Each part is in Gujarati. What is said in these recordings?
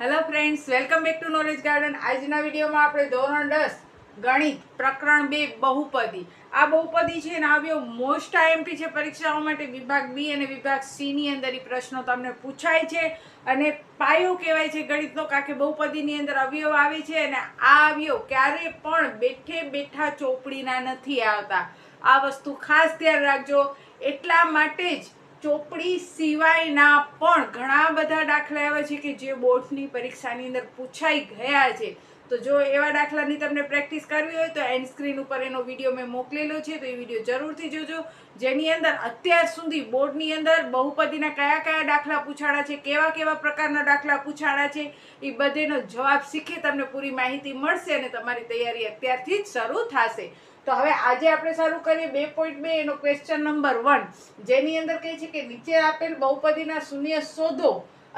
Hello friends, welcome back to knowledge garden. આજના વિડીયોમાં આપણે ધોરણ 10 ગણિત પ્રકરણ 2 બહુપદી. આ બહુપદી છે ને આવ્યો મોસ્ટ આઈએમપી છે પરીક્ષાઓ માટે. વિભાગ બી અને વિભાગ સી ની અંદર એ પ્રશ્નો તમને પૂછાય છે અને પાયો કહેવાય છે ગણિતનો, કારણ કે બહુપદીની અંદર અવયવ આવે છે અને આ અવયવ ક્યારે પણ બેઠે બેઠા ચોપડીના નથી આવતા. આ વસ્તુ ખાસ ધ્યાન રાખજો. એટલા માટે જ ચોપડી સિવાયના પણ ઘણા બધા દાખલા એવા છે કે જે બોર્ડની પરીક્ષાની અંદર પૂછાઈ ગયા છે. તો જો એવા દાખલાની તમને પ્રેક્ટિસ કરવી હોય તો એન્ડ સ્ક્રીન ઉપર એનો વિડીયો મેં મોકલેલો છે, તો એ વિડીયો જરૂરથી જોજો. જેની અંદર અત્યાર સુધી બોર્ડની અંદર બહુપદીના કયા કયા દાખલા પૂછાડા છે, કેવા કેવા પ્રકારના દાખલા પૂછાડા છે, એ બધેનો જવાબ શીખે તમને પૂરી માહિતી મળશે અને તમારી તૈયારી અત્યારથી જ શરૂ થશે. તો હવે આજે આપણે શરૂ કરીએ 2.2 એનો ક્વેશ્ચન નંબર 1, જેની અંદર કહે છે કે નીચે આપેલ બહુપદીના શૂન્ય શોધો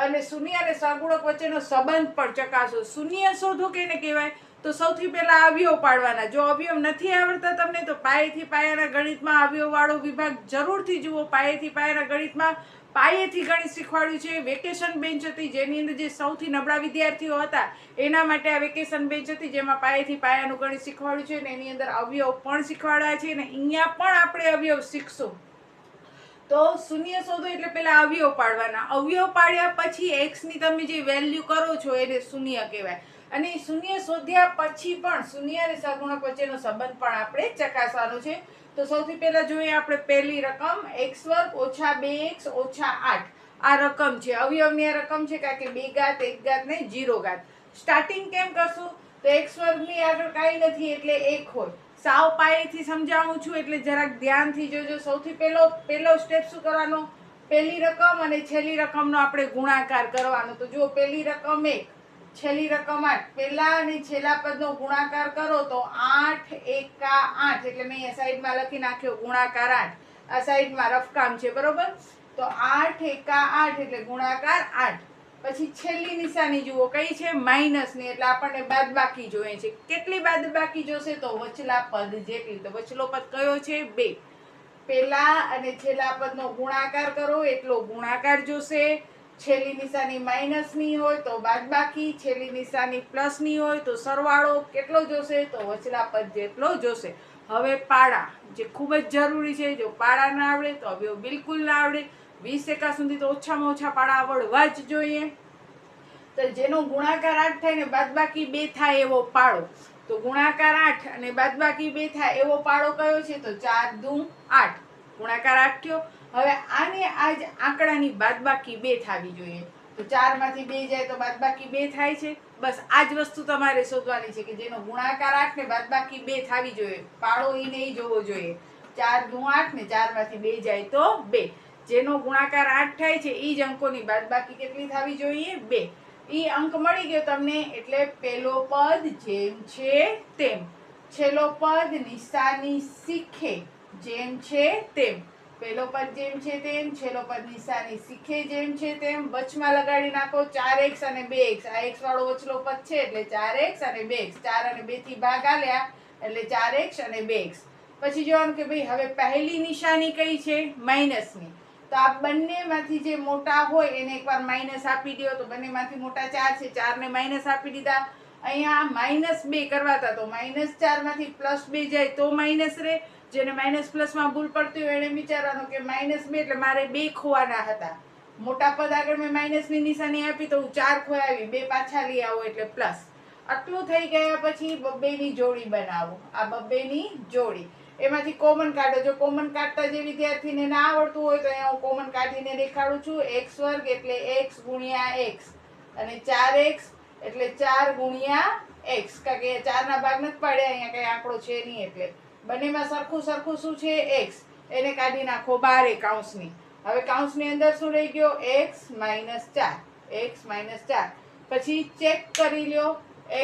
અને શૂન્ય અને સહગુણક વચ્ચેનો સંબંધ પણ ચકાસો. શૂન્ય શોધો કેને કહેવાય? તો સૌથી પહેલા અવયવ પાડવાના. જો અવયવ નથી આવડતા તમને તો પાયેથી પાયાના ગણિતમાં અવયવવાળો વિભાગ જરૂરથી જુઓ. પાયેથી પાયાના ગણિતમાં પાયેથી ગણિત શીખવાડ્યું છે. વેકેશન બેન્ચ હતી જેની અંદર જે સૌથી નબળા વિદ્યાર્થીઓ હતા એના માટે આ વેકેશન બેન્ચ હતી, જેમાં પાયેથી પાયાનું ગણિત શીખવાડ્યું છે અને એની અંદર અવયવ પણ શીખવાડ્યા છે અને અહીંયા પણ આપણે અવયવ શીખશું. તો શૂન્ય શોધો એટલે પેલા અવયવ પાડવાના. અવયવ પાડ્યા પછી એક્સ ની તમે જે વેલ્યુ કરો છો એને શૂન્ય કહેવાય. અને શૂન્ય શોધ્યા પછી પણ શૂન્ય અને સહગુણક વચ્ચેનો સંબંધ પણ આપણે ચકાસવાનો છે. તો સૌથી પહેલા જોઈએ આપણે પહેલી રકમ x² ઓછા 2x ઓછા 8. આ રકમ છે, અવયવની આ રકમ છે, કારણ કે 2 ઘાત 1 ઘાત ને 0 ઘાત. સ્ટાર્ટિંગ કેમ કરશું? તો x² ની આગળ કાંઈ નથી એટલે 1 હોય. સાવ પાયેથી સમજાવું છું એટલે જરાક ધ્યાનથી જોજો. સૌથી પહેલો સ્ટેપ શું કરવાનો? પહેલી રકમ અને છેલ્લી રકમનો આપણે ગુણાકાર કરવાનો. તો જો પહેલી રકમ 1, છેલ્લી રકમ 8, પહેલા અને છેલ્લા પદનો ગુણાકાર કરો તો 8 એકા 8, એટલે મેં અહીંયા સાઈડમાં લખી નાખ્યો ગુણાકાર 8. આ સાઈડમાં રફકામ છે, બરોબર? તો 8 એકા 8 એટલે ગુણાકાર 8. પછી છેલ્લી નિશાની જુઓ, કઈ છે? માઇનસની, એટલે આપણને બાદબાકી જોઈએ છે. કેટલી બાદબાકી જોશે? તો વચલા પદ જેટલી. તો વચલો પદ કયો છે? 2. પહેલા અને છેલ્લા પદનો ગુણાકાર કરો એટલો ગુણાકાર જોશે. છેલ્લી નિશાની માઇનસની હોય તો બાદબાકી, છેલ્લી નિશાની પ્લસની હોય તો સરવાળો. કેટલો જોશે? તો વચલા પદ જેટલો જોશે. હવે પાડા, જે ખૂબ જ જરૂરી છે. જો પાડા ના આવડે તો અવયવ બિલકુલ ના આવડે. 20 એકા સુધી તો ઓછામાં ઓછા પાડા આવડવા જ જોઈએ. તો જેનો ગુણાકાર 8 થાય ને બાદબાકી 2 થાય એવો પાડો. તો ગુણાકાર 8 અને બાદબાકી 2 થાય એવો પાડો કયો છે? તો 4 દુ 8. ગુણાકાર 8 થયો. હવે આને આજ આંકડાની બાદબાકી 2 થવી જોઈએ. તો 4 માંથી 2 જાય તો બાદબાકી 2 થાય છે. બસ આ જ વસ્તુ તમારે શોધવાની છે કે જેનો ગુણાકાર 8 ને બાદબાકી 2 થવી જોઈએ. પાડો ઈ નહીં જોવો જોઈએ. 4 દુ 8 ને 4 માંથી 2 જાય તો 2. જેનો ગુણાકાર 8 થાય છે એ જ અંકોની બાદબાકી કેટલી થવી જોઈએ? 2. ઈ અંક મળી ગયો તમને એટલે પેલો પદ જેમ છે તેમ, છેલ્લો પદ નિશાની શીખે જેમ છે તેમ. પેલો પદ જેમ છે તેમ, છેલ્લો પદ નિશાની શીખે જેમ છે તેમ. વચમાં લગાડી નાખો 4x અને 2x. આ x વાળો વચલો પદ છે એટલે 4x અને 2x. 4 અને 2 થી ભાગ આલ્યા એટલે 4x અને 2x. પછી જોવાનું કે ભાઈ હવે પહેલી નિશાની કઈ છે? માઇનસની. તો આ બંનેમાંથી જે મોટા હોય એને એકવાર માઇનસ આપી દો. તો બંનેમાંથી મોટા 4 છે, 4 ને માઇનસ આપી દીધા. અહીંયા -2 કરવાતા તો -4 માંથી +2 જાય તો માઇનસ રહે. જેને માઇનસ પ્લસમાં ભૂલ પડતી હોય એને વિચારવાનું કે -2 એટલે મારે 2 ખોવાના હતા. મોટા પદ આગળ મેં માઇનસની નિશાની આપી તો હું 4 ખોયાવી, 2 પાછા લઈ આવો એટલે પ્લસ. આટલું થઈ ગયા પછી બબ્બેની જોડી બનાવો. આ બબ્બેની જોડી, એમાંથી કોમન કાઢો. જો કોમન કાઢતા જે વિદ્યાર્થીને ના આવડતું હોય તો અહીંયા હું કોમન કાઢીને દેખાડું છું. x² એટલે x ગુણ્યા x અને 4x એટલે 4 ગુણ્યા x, કારણ કે 4 ના ભાગ નથી પાડ્યા, અહીંયા કઈ આંકડો છે નહીં એટલે. બંનેમાં સરખું સરખું શું છે? x. એને કાઢી નાખો બહાર કૌંસની. હવે કૌંસની અંદર શું રહી ગયો? x - 4. x - 4. પછી ચેક કરી લ્યો.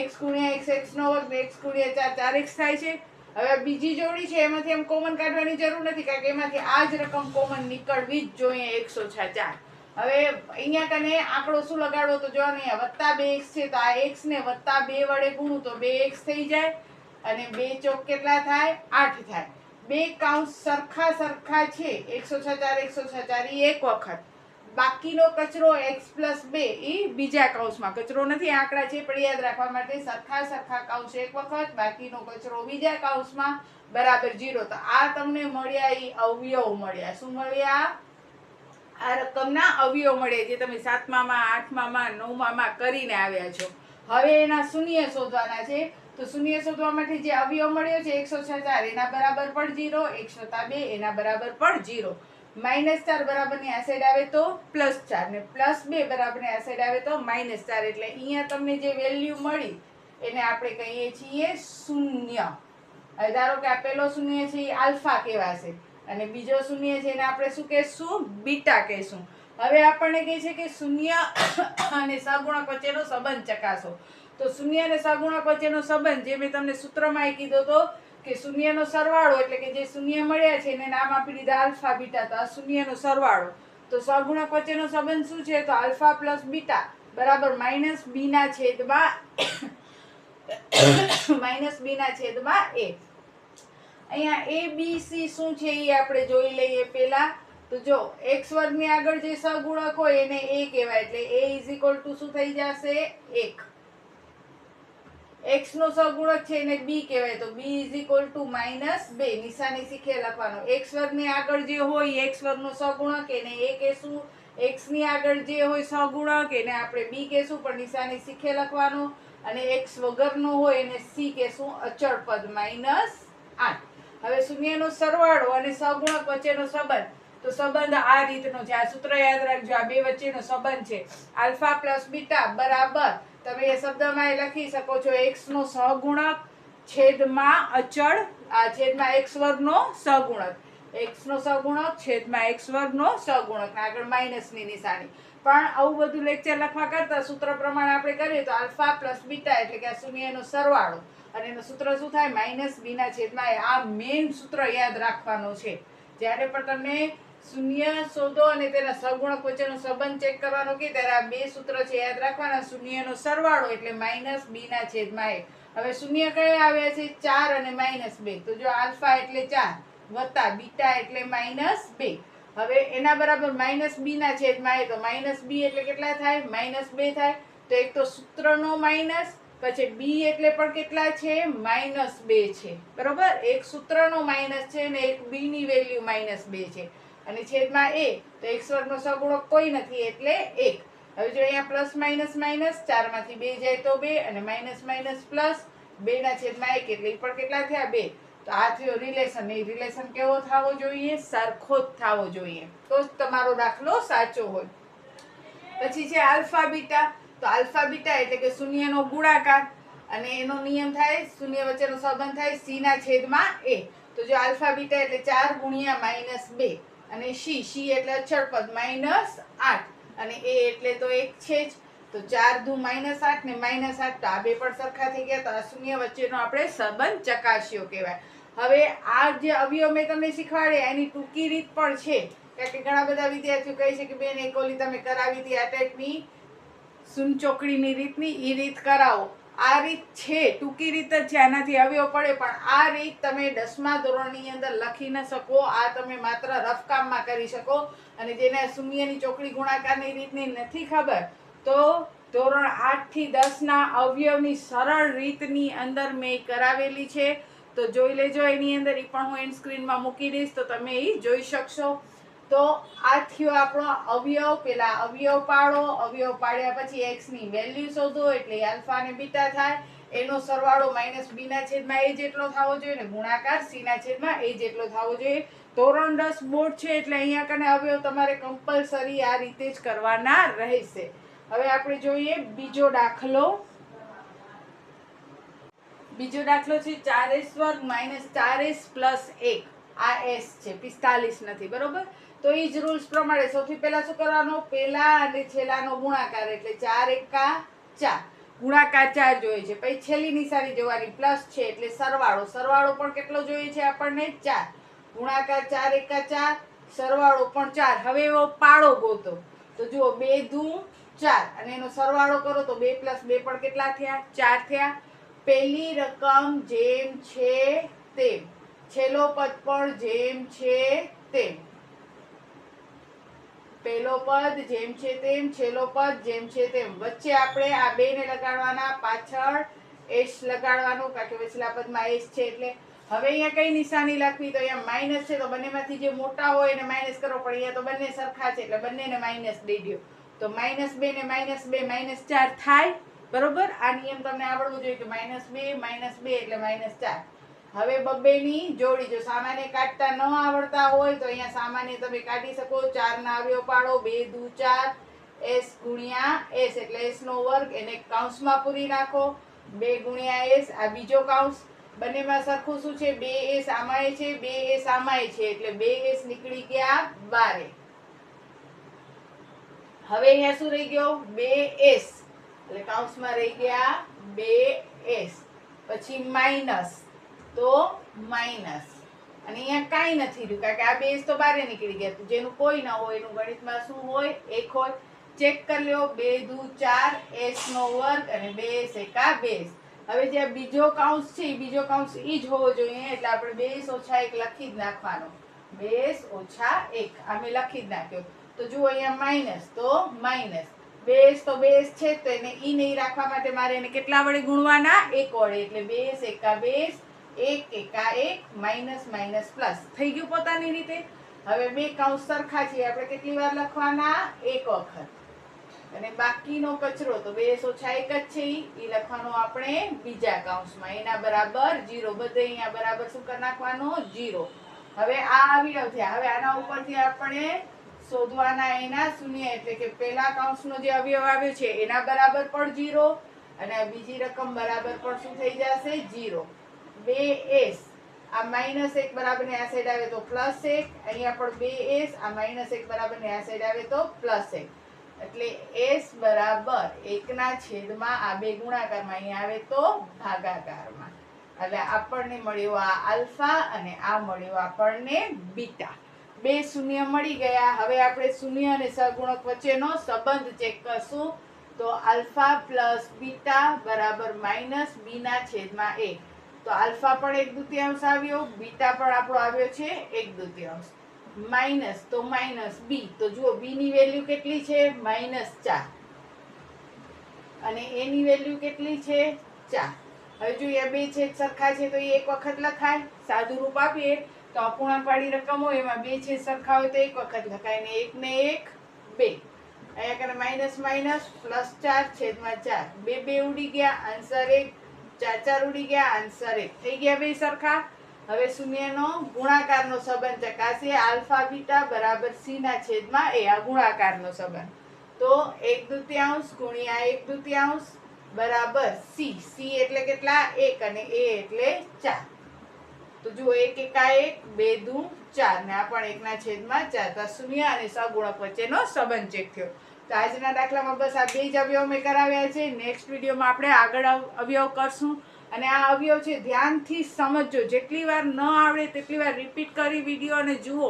x ગુણ્યા x, x નો વર્ગ, x ગુણ્યા 4, 4x થાય છે. હવે બીજી જોડી છે એમાંથી એમ કોમન કાઢવાની જરૂર નથી, કારણ કે એમાંથી આ જ રકમ કોમન નીકળવી જ જોઈએ, x - 4. હવે અહીંયા કને આંકડો શું લગાડવો? તો જો અહીંયા +2x છે તો આ x ને +2 વડે ગુણું તો 2x થઈ જાય અને 2 ચોક કેટલા થાય? 8 થાય. બે કૌંસ સરખા છે, x - 4 ઈ એક વખત. બાકીનો કચરો x પ્લસ 2 એ બીજા કૌંસમાં, કચરો નથી આંકડા છે પણ યાદ રાખવા માટે સરખા કૌંસ એક વખત, બાકીનો કચરો બીજા કૌંસમાં બરાબર 0. તો આ તમને મળ્યા એ અવયવ મળ્યા. શું મળ્યા? આ રકમના અવયવ મળ્યા જે તમે 7મામાં 8મામાં 9મામાં કરીને આવ્યા છો. હવે એના શૂન્ય શોધવાના છે. તો શૂન્ય શોધવા માટે જે અવયવ મળ્યો છે 104 એના બરાબર પણ 0, 102 એના બરાબર પણ 0. -4 બરાબરની આ સાઈડ આવે તો +4 ને +2 બરાબરની આ સાઈડ આવે તો -4. એટલે અહીંયા તમને જે વેલ્યુ મળી એને આપણે કહીએ છીએ શૂન્ય. હવે ધારો કે આ પહેલો શૂન્ય છે એ આલ્ફા કહેવાશે અને બીજો શૂન્ય છે એને આપણે શું કહેશું? બીટા કહેશું. હવે આપણને કહે છે કે શૂન્ય અને સહગુણક વચ્ચેનો સંબંધ ચકાસો. તો શૂન્ય અને સહગુણક વચ્ચેનો સંબંધ જે મેં તમને સૂત્રમાં કીધો હતો કે શૂન્યનો સરવાળો એટલે કે જે શૂન્ય મળ્યા છે એને નામ આપી દીધા આલ્ફા બીટા. તો આ શૂન્યનો સરવાળો. તો સહગુણક વચ્ચેનો સંબંધ શું છે? તો આલ્ફા પ્લસ બીટા બરાબર -b ના છેદમાં -b ના છેદમાં a. અહીંયા a b c શું છે એ આપણે જોઈ લઈએ પહેલા. તો જો x વર્ગની આગળ જે સહગુણક હોય એને a કહેવાય એટલે a શું થઈ જશે? 1. x નો સહગુણક છે એને b કહેવાય તો b -2. નિશાની શીખે લખવાનો. x વર્ગની આગળ જે હોય x વર્ગનો સહગુણક એને a કહેશું, x ની આગળ જે હોય સહગુણક એને આપણે b કહેશું પણ નિશાની શીખે લખવાનો, અને x વગરનો હોય એને c કહેશું અચળ પદ -8. હવે શૂન્યનો સરવાળો અને સહગુણક વચ્ચેનો સંબંધ. તો સંબંધ આ રીતનો છે. આ સૂત્ર યાદ રાખજો. આ બે વચ્ચેનો સંબંધ છે આલ્ફા પ્લસ બીટા બરાબર તમે એ શબ્દમાં લખી શકો છો x નો સહગુણક છેદમાં અચળ છેદમાં x વર્ગનો સહગુણક. x નો સહગુણક છેદમાં x વર્ગનો સહગુણક આગળ માઇનસની નિશાની. પણ આવું બધું લેક્ચર લખવા કરતા સૂત્ર પ્રમાણે આપણે કરીએ તો આલ્ફા પ્લસ બીટા એટલે કે આ શૂન્યનો સરવાળો અને એનું સૂત્ર શું થાય? -b ના છેદમાં a. આ મેઇન સૂત્ર યાદ રાખવાનો છે. જ્યારે પણ તમને શૂન્ય શોધો અને તેના સહગુણક વચ્ચેનો સંબંધ ચેક કરવાનો કે ત્યારે આ બે સૂત્ર છે યાદ રાખવાના. શૂન્યનો સરવાળો એટલે -b ના છેદમાં a. હવે શૂન્ય કયા આવ્યા છે? 4 અને -2. તો જો આલ્ફા એટલે 4 વત્તા બીટા એટલે -2. હવે એના બરાબર -b ના છેદમાં a. તો -b એટલે કેટલા થાય? -2 થાય. તો એક તો સૂત્રનો માઇનસ પછી b એટલે પણ કેટલા છે? -2 છે. બરોબર? એક સૂત્રનો માઇનસ છે અને એક b ની વેલ્યુ -2 છે અને છેદમાં a. તો x વર્ગનો સહગુણક કોઈ નથી એટલે 1. હવે જો અહીંયા પ્લસ માઇનસ માઇનસ 4 માંથી 2 જાય તો 2 અને માઇનસ માઇનસ પ્લસ 2 ના છેદમાં 1 એટલે પણ કેટલા થયા? 2. તો આ થયો રિલેશન. એ રિલેશન કેવો થવો જોઈએ? સરખો જ થવો જોઈએ તો જ તમારો દાખલો સાચો હોય. પછી છે આલ્ફા બીટા. તો આલ્ફા બીટા એટલે કે શૂન્યનો ગુણાકાર અને એનો નિયમ થાય શૂન્ય વચ્ચેનો સંબંધ થાય c ના છેદમાં a. તો જો આલ્ફા બીટા એટલે 4 ગુણ્યા -2 અને c એટલે અચળ પદ -8 અને a એટલે તો 1 છે જ. તો 4 દુ -8 ને -8 તો આ બે પણ સરખા થઈ ગયા. તો આ શૂન્ય વચ્ચેનો આપણે સંબંધ ચકાસ્યો કહેવાય. હવે આ જે અવયવ મેં તમને શીખવાડ્યા એની ટૂંકી રીત પણ છે. કારણ કે ઘણા બધા વિદ્યાર્થીઓ કહે છે કે બેન એક ઓલી તમે કરાવી હતી આ ટાઈપની સૂનચોકડીની રીતની એ રીત કરાવો. આ રીત છે ટૂંકી રીત જ છે, આનાથી અવયવ પડે પણ આ રીત તમે 10મા ધોરણની અંદર લખી ન શકો. આ તમે માત્ર રફ કામમાં કરી શકો. અને જેને શૂન્યની ચોકડી ગુણાકારની રીતની નથી ખબર તો ધોરણ 8 થી 10 ના અવયવની સરળ રીતની અંદર મેં કરાવેલી છે. તો જોઈ લેજો એની અંદર. એ પણ હું એન્ડ સ્ક્રીનમાં મૂકી દઈશ તો તમે એ જોઈ શકશો. તો આ થયો આપણો અવયવ. પેલા અવયવ પાડો. અવયવ પાડ્યા પછી x ની વેલ્યુ શોધો એટલે આલ્ફા અને બીટા થાય. એનો સરવાળો -b ના છેદમાં a જેટલો થવો જોઈએ ને ગુણાકાર c ના છેદમાં a જેટલો થવો જોઈએ. ધોરણ 10 બોર્ડ છે એટલે અહીંયા કને અવયવ તમારે કમ્પલસરી આ રીતે જ કરવાના રહેશે. હવે આપણે જોઈએ બીજો દાખલો. બીજો દાખલો છે 4s વર્ગ -4s પ્લસ 1. આ s છે 45 નથી. બરોબર? તો એ જ રૂલ્સ પ્રમાણે સૌથી પહેલા શું કરવાનો? પહેલા અને છેલ્લાનો ગુણાકાર એટલે 4 એકા 4 ગુણાકાર 4 જોઈએ છે. પછી છેલ્લી નિશાની જોવાની પ્લસ છે એટલે સરવાળો. સરવાળો પણ કેટલો જોઈએ છે આપણને? 4. ગુણાકાર 4 એકા 4 સરવાળો પણ 4. હવે એવો પાડો ગોતો. તો જુઓ 2 દુ 4 અને એનો સરવાળો કરો તો 2 + 2 પણ કેટલા થયા? 4 થયા. પહેલી રકમ જેમ છે તેમ, છેલ્લો પદ પણ જેમ છે તેમ. પહેલો પદ જેમ છે તેમ, છેલ્લો પદ જેમ છે તેમ. વચ્ચે આપણે આ બેને લગાડવાના, પાછળ એસ લગાડવાનું, કારણ કે વચલા પદમાં એસ છે એટલે. હવે અહીંયા કઈ નિશાની લખવી? તો અહીંયા માઇનસ છે તો બંનેમાંથી જે મોટા હોય એને માઇનસ કરો, પણ અહીંયા તો બંને સરખા છે એટલે બંનેને માઇનસ દઈ દો. તો -2 ને -2 -4 થાય. બરોબર? આ નિયમ તમને આવડવું જોઈએ કે -2 એટલે -4. હવે બબ્બેની જોડી, જો સામાન્ય કાઢતા ન આવડતા હોય તો અહીંયા સામાન્ય તમે કાઢી શકો. 4 ના અવયવ પાડો, 2 દુ 4, s ગુણ્યા s એટલે s નો વર્ગ, એને કૌંસમાં પૂરી નાખો. 2 ગુણ્યા s, આ બીજો કૌંસ. બંનેમાં સરખું શું છે? 2s આમાંય છે, 2s આમાંય છે, એટલે 2s નીકળી ગયા 12. હવે અહીંયા શું રહી ગયો? 2s, એટલે કૌંસમાં રહી ગયા 2s. પછી માઇનસ, તો માઇનસ. અને અહીંયા કાંઈ નથી રહ્યું, કારણ કે આ 2s તો બારે નીકળી ગયા. જેનું કોઈ ના હોય એનું ગણિતમાં શું હોય? 1 હોય. ચેક કરી લ્યો. 2 દુ 4, s નો વર્ગ અને 2s એકા 2s. હવે જે બીજો કૌંસ છે એ બીજો કૌંસ ઈ જ હોવો જોઈએ, એટલે આપણે 2s ઓછા 1 લખી જ નાખવાનો. 2s ઓછા 1 અમે લખી જ નાખ્યો. તો જુઓ અહીંયા માઇનસ, તો માઇનસ. 2s તો 2s છે, તો એને ઈ નહીં રાખવા માટે મારે એને કેટલા વડે ગુણવાના? 1 વડે. એટલે 2s એકા 2s, 1 એકા 1, માઇનસ માઇનસ પ્લસ. થઈ ગયું પોતાની રીતે. હવે બે કૌંસ સરખા છે, આપણે કેટલી વાર લખવાના? 1 વખત. અને બાકીનો કચરો તો 2s ઓછા 1 જ છે, ઈ લખવાનો આપણે બીજા કૌંસમાં. એના બરાબર 0. બધે અહીંયા બરાબર શું કરી નાખવાનો? 0. હવે આ અવયવ થયા. હવે આના ઉપરથી આપણે શોધવાના એના શૂન્ય, એટલે કે પહેલા કૌંસનો જે અવયવ આવ્યો છે એના બરાબર પણ 0 અને આ બીજી રકમ બરાબર પણ શું થઈ જશે? 0. 2s, આ -1 બરાબર ને આ સાઈડ આવે તો +1, અહીંયા પણ 2s, આ -1 બરાબર ને આ સાઈડ આવે તો +1. એટલે s બરાબર 1 ના છેદમાં આ બે ગુણાકારમાં, અહીંયા આવે તો ભાગાકારમાં. એટલે આપણને મળ્યો આ આલ્ફા અને આ મળ્યો આપણને બીટા. બે શૂન્ય મળી ગયા. હવે આપણે શૂન્ય અને સહગુણક વચ્ચેનો સંબંધ ચેક કરશું. તો આલ્ફા પ્લસ બીટા બરાબર -b ના છેદમાં a. તો આલ્ફા પણ 1/2 આવ્યો, બીટા પણ આપણો આવ્યો છે 1/2. માઇનસ, તો માઇનસ b. તો જુઓ b ની વેલ્યુ કેટલી છે? -4 અને a ની વેલ્યુ કેટલી છે? 4. હવે જો બે છેદ સરખા છે તો એ એક વખત લખાય. સાદું રૂપ આપીએ તો અપૂર્ણાંકવાળી રકમ હોય એમાં બે છેદ સરખા હોય તો એક વખત લખાય, ને 1 ને 1 2. અહીંયા કરે માઇનસ માઇનસ +4 છેદમાં 4. 2 2 ઉડી ગયા, આન્સર 1. 4 4 ઉડી ગયા, આન્સર 1. થઈ ગયા બે સરખા. હવે શૂન્યનો ગુણાકારનો સંબંધ ચકાસીએ. આલ્ફા બીટા બરાબર c ના છેદમાં a, આ ગુણાકારનો સંબંધ. તો 1/2 ગુણ્યા 1/2 બરાબર c. c એટલે કેટલા? 1 અને a એટલે 4. તો જુઓ 1 એકા 1, 2 દુ 4 ને આ પણ 1 ના છેદમાં 4. તો શૂન્ય અને સહગુણક વચ્ચેનો સંબંધ ચેક થયો. તો આજના દાખલામાં બસ આ બે જ અવયવ મેં કરાવ્યા છે. નેક્સ્ટ વિડીયોમાં આપણે આગળ અવયવ કરશું. અને આ અવયવ છે ધ્યાનથી સમજજો. જેટલી વાર ન આવડે તેટલી વાર રિપીટ કરી વિડીયો અને જુઓ.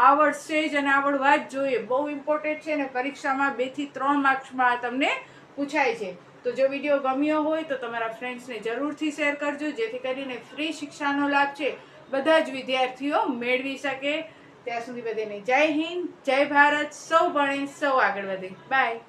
આવડશે જ અને આવડવા જ જોઈએ. બહુ ઇમ્પોર્ટન્ટ છે ને પરીક્ષામાં 2 થી 3 માર્ક્સમાં તમને પૂછાય છે. તો જો વિડીયો ગમ્યો હોય તો તમારા ફ્રેન્ડ્સને જરૂરથી શેર કરજો, જેથી કરીને ફ્રી શિક્ષાનો લાભ છે બધા જ વિદ્યાર્થીઓ મેળવી શકે. ત્યાં સુધી બધાને જય હિન્દ, જય ભારત. સૌ ભણે સૌ આગળ વધે. બાય.